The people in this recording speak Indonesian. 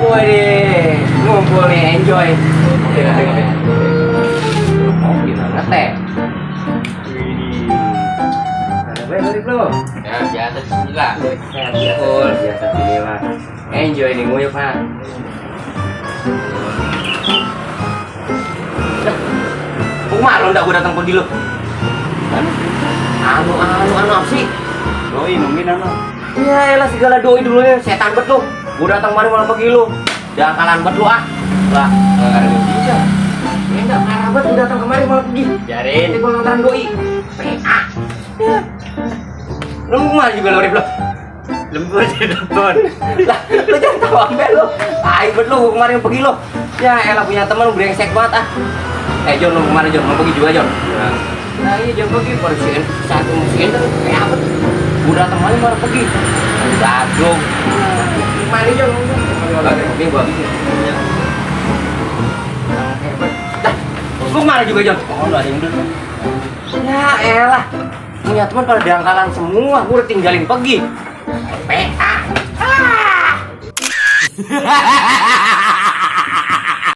Wih, ngumpul nih, enjoy. Oh, gimana teh? Ada baik bro. Ya, biasa bismillah. Betul, biasa gini lah. Enjoy nih nguyuk mah. Kumar lo ndak gua datang pergi lo. Anu apa sih? Doi nungguin anu. Ya elah segala doi dulu nih, setan bet lu. Gua datang kemari malah pergi lu. Dangkalan bet lu ah. Lah, enggak ada bisa. Ya enggak marah bet lu datang kemari malah pergi. Biarin. Ini gua nonton doi. PA. Ya. Lu mau kemana juga lo, Rip lo? Lembur di depan. Lah, lu jangan tahu ambil lu. Ayo bet lu kemarin pergi lu. Ya elah punya teman brengsek banget ah. Jon lu kemana Jon? Mau pergi juga Jon? Nah iya Jon pergi pada si satu mesin kayak apa tuh? Udah temannya malah pergi. Gadung. Gimana Jon? Kalau ada kopi gua habisin. Hebat. Dah, lu kemana juga Jon? Oh, lu ada yang dulu. Ya elah. Punya teman pada diangkalan semua, gua udah tinggalin pergi. PA. Ah.